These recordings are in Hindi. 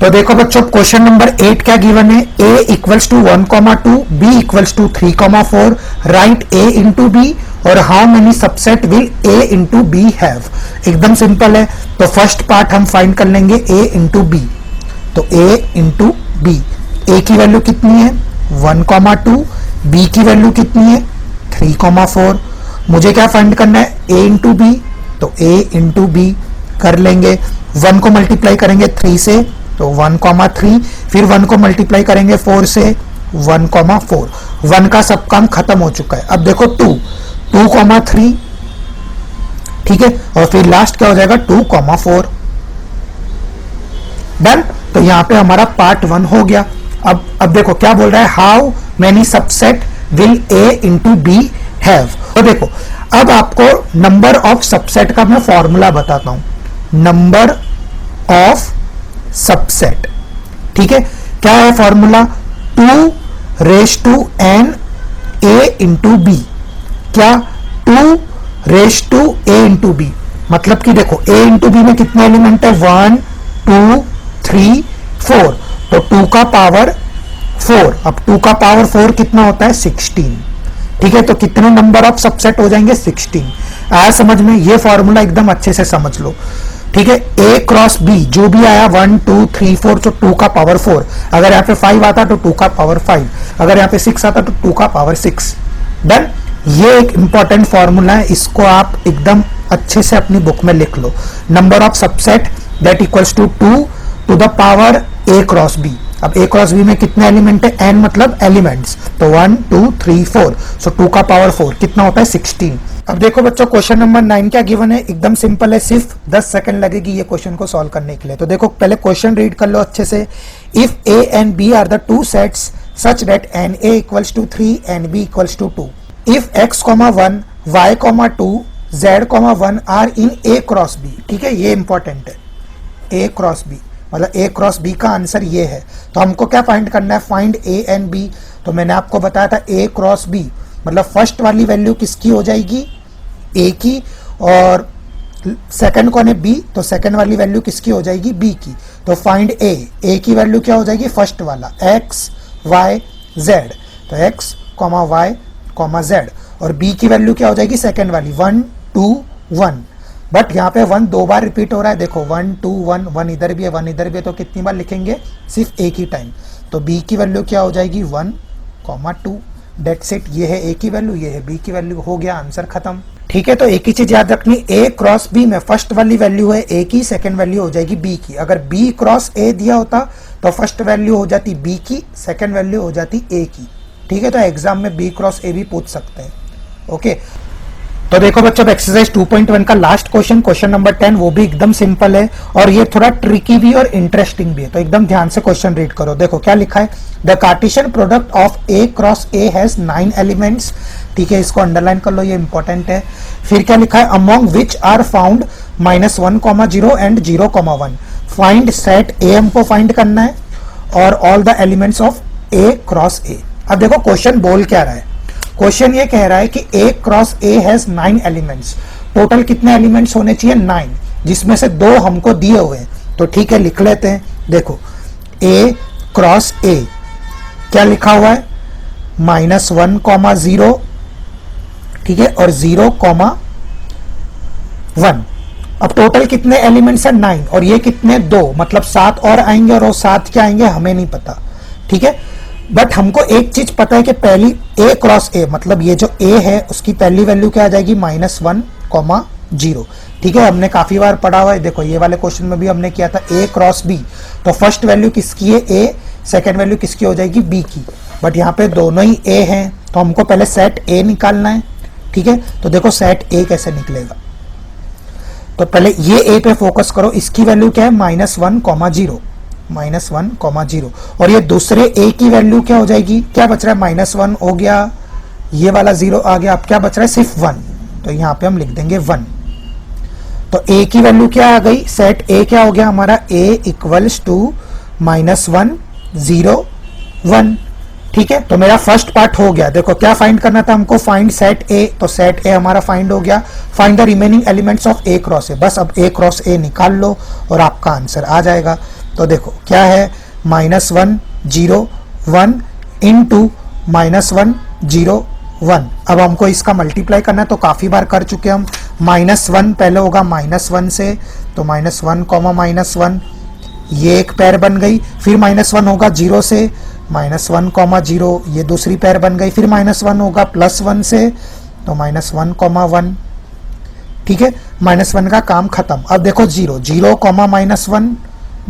तो देखो बच्चों क्वेश्चन नंबर 8 क्या गिवन है, a equals to 1,2, b equals to 3,4, right a into B और how many subset will a into B have. एकदम सिंपल है। तो फर्स्ट पार्ट हम फाइंड कर लेंगे a इंटू बी। तो a इंटू बी, a की वैल्यू कितनी है 1,2, b की वैल्यू कितनी है 3,4। मुझे क्या फाइंड करना है a इंटू बी, तो a इंटू बी कर लेंगे। 1 को मल्टीप्लाई करेंगे 3 से तो 1,3, फिर 1 को मल्टीप्लाई करेंगे 4 से 1,4। 1 का सब काम खत्म हो चुका है। अब देखो 2,3, ठीक है, और फिर लास्ट क्या हो जाएगा 2,4। डन। तो यहां पे हमारा पार्ट 1 हो गया। अब देखो क्या बोल रहा है, how many subset will a into B have. तो देखो अब आपको नंबर ऑफ सबसेट का मैं फॉर्मूला बताता हूं। नंबर ऑफ सबसेट, ठीक है, क्या है formula 2 raise to n a into b. क्या 2 raise to a into b, मतलब कि देखो a इंटू बी में कितने एलिमेंट है 1 2 3 4, तो 2 का पावर 4। अब 2 का पावर 4 कितना होता है 16, ठीक है। तो कितने नंबर ऑफ सबसेट हो जाएंगे 16। आया समझ में, ये फॉर्मूला एकदम अच्छे से समझ लो, ठीक है। a क्रॉस b जो भी आया 1 2 3 4, तो 2 का पावर 4। अगर यहाँ पे 5 आता तो 2 का पावर 5, अगर यहाँ पे 6 आता तो 2 का पावर 6। डन। ये एक इंपॉर्टेंट फॉर्मूला है, इसको आप एकदम अच्छे से अपनी बुक में लिख लो। Number of subset that equals to 2 to the power a cross b। अब a क्रॉस b में कितने एलिमेंट है, n मतलब एलिमेंट्स, तो 1 2 3 4, सो 2 का पावर 4 कितना होता है 16। अब देखो बच्चों क्वेश्चन नंबर 9 क्या गिवन है, एकदम सिंपल है, सिर्फ 10 सेकंड लगेगी ये क्वेश्चन को सॉल्व करने के लिए। तो देखो पहले क्वेश्चन रीड कर लो अच्छे से। If a and b are the two sets such that n a equals to 3 and b equals to 2, if x, 1 y, 2 z, 1 are in a cross b, ठीक है, ये इंपॉर्टेंट है। a क्रॉस b मतलब a क्रॉस b का आंसर ये है। तो हमको क्या फाइंड करना है, फाइंड a एंड b। तो मैंने आपको बताया था a क्रॉस b मतलब फर्स्ट वाली वैल्यू किसकी हो जाएगी a की, और सेकंड कौन है b, तो सेकंड वाली वैल्यू किसकी हो जाएगी b की। तो फाइंड a की वैल्यू क्या हो जाएगी फर्स्ट वाला x y z, तो x y z, और b की वैल्यू क्या हो जाएगी सेकंड वाली 1 2 1। बट यहाँ पे 1 2 बार रिपीट हो रहा है, देखो 1 2 1, 1 इधर भी है 1 इधर भी है, तो कितनी बार लिखेंगे सिर्फ एक ही टाइम। तो b की वैल्यू क्या हो जाएगी 1 2। डेट्स इट, ये है a की वैल्यू, ये है b की वैल्यू, हो गया आंसर खत्म, ठीक है। तो एक ही चीज याद रखनी, a क्रॉस b में फर्स्ट वाली वैल्यू है a की, सेकंड वैल्यू हो जाएगी b की। अगर b क्रॉस a दिया होता तो फर्स्ट वैल्यू हो जाती b की, सेकंड वैल्यू हो जाती a की, ठीक है। तो एग्जाम में b क्रॉस a भी पूछ सकते हैं, ओके। तो देखो बच्चों एक्सरसाइज 2.1 का लास्ट क्वेश्चन, क्वेश्चन नंबर 10, वो भी एकदम सिंपल है और ये थोड़ा ट्रिकी भी और इंटरेस्टिंग भी है। तो एकदम ध्यान से क्वेश्चन रीड करो। देखो क्या लिखा है, the Cartesian product of a cross a has 9 elements, ठीक है, इसको अंडरलाइन कर लो, ये इंपॉर्टेंट है। फिर क्या लिखा है, among which are found -1, 0 and 0, 1। Find set a हमको फाइंड करना है और all the elements of a cross a। अब देखो क्वेश्चन बोल क्या रहा है, क्वेश्चन ये कह रहा है कि a cross a has 9 elements. Total कितने एलिमेंट्स होने चाहिए 9, जिसमें से 2 हमको दिए हुए हैं। तो ठीक है लिख लेते हैं। देखो a क्रॉस a क्या लिखा हुआ है -1, 0, ठीक है, और 0, 1। अब टोटल कितने एलिमेंट्स है 9, और ये कितने 2, मतलब 7 और आएंगे, और वो 7 क्या आएंगे हमें नहीं पता, ठीक है। बट हमको एक चीज पता है कि पहली a क्रॉस a मतलब ये जो a है उसकी पहली वैल्यू क्या आ जाएगी -1, 0, ठीक है। हमने काफी बार पढ़ा हुआ है, देखो ये वाले क्वेश्चन में भी हमने किया था a क्रॉस b, तो फर्स्ट वैल्यू किसकी है a, सेकेंड वैल्यू किसकी हो जाएगी b की। बट यहाँ पे दोनों ही a हैं, तो हमको पहले सेट a निकालना है, ठीक है। तो देखो सेट a कैसे निकलेगा, तो पहले ये a पे फोकस करो, इसकी वैल्यू क्या है -1, 0, और ये दूसरे a की वैल्यू क्या हो जाएगी, क्या बच रहा है -1 हो गया, ये वाला 0 आ गया, अब क्या बच रहा है सिर्फ 1, तो यहाँ पे हम लिख देंगे 1। तो a की वैल्यू क्या आ गई, सेट a क्या हो गया हमारा a इक्वल्स टू -1 0 1, ठीक है। तो मेरा फर्स्ट पार्ट हो गया। देखो क्या फाइंड करना था हमको, फाइंड सेट a, तो सेट a हमारा फाइंड हो गया। Find the remaining elements of a cross a, बस अब a क्रॉस a निकाल लो और आपका आंसर आ जाएगा। तो देखो क्या है, -1 0 1 इंटू -1 0 1। अब हमको इसका मल्टीप्लाई करना है तो काफी बार कर चुके हम। -1 पहले होगा -1 से, तो -1 कॉमा -1, ये एक पैर बन गई। फिर -1 होगा 0 से, -1 कॉमा 0, ये दूसरी पैर बन गई। फिर -1 होगा +1 से, तो -1 कॉमा 1। ठीक है, -1 का काम खत्म। अब देखो 0 0 कॉमा -1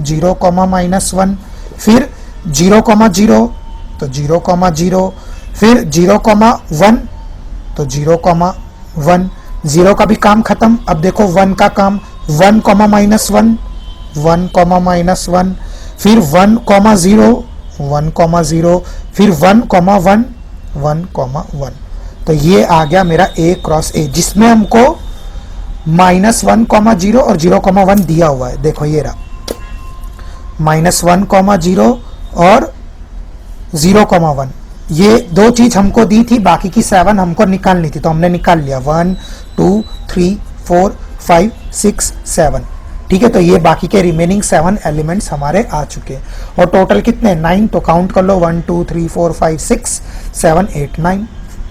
0 कॉमा -1, फिर 0 कॉमा 0, तो 0 कॉमा 0, फिर 0 कॉमा 1, तो 0 कॉमा 1। 0 का भी काम खत्म। अब देखो 1 का काम, 1 कॉमा -1 1 कॉमा -1, फिर 1 कॉमा 0 1 कॉमा 0, फिर 1 कॉमा 1 1 कॉमा 1। तो ये आ गया मेरा A क्रॉस A, जिसमें हमको -1 कॉमा 0 और 0 कॉमा 1 दिया हुआ है। देखो ये रहा -1 कॉमा 0 और 0 कॉमा 1, ये दो चीज हमको दी थी, बाकी की 7 हमको निकालनी थी, तो हमने निकाल लिया। 1 2 3 4 5 6 7। ठीक है, तो ये बाकी के रिमेनिंग 7 एलिमेंट्स हमारे आ चुके हैं। और टोटल कितने, 9, तो काउंट कर लो 1 2 3 4 5 6 7 8 9।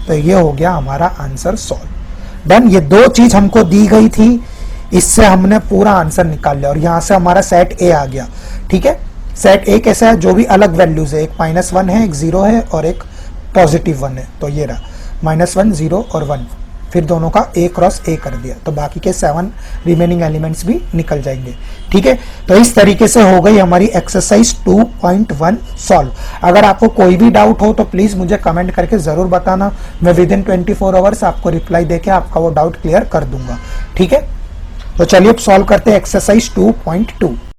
तो ये हो गया हमारा आंसर सॉल्व। डन। ये दो चीज हमको दी गई थी, इससे हमने पूरा आंसर निकाल लिया और यहां से हमारा सेट ए आ गया। ठीक है, सेट ए कैसा है, जो भी अलग वैल्यूज है, एक -1 है, एक 0 है और एक +1 है। तो ये रहा -1 0 और 1, फिर दोनों का A क्रॉस A कर दिया, तो बाकी के 7 रिमेनिंग एलिमेंट्स भी निकल जाएंगे। ठीक है, तो इस तरीके से हो गई हमारी एक्सरसाइज 2.1 सॉल्व। अगर आपको कोई भी डाउट हो तो प्लीज मुझे कमेंट करके जरूर बताना, मैं विदिन 24 आवर्स आपको रिप्लाई देके आपका वो डाउट क्लियर कर दूंगा। ठीक है, तो चलिए अब सॉल्व करते हैं एक्सरसाइज 2.2।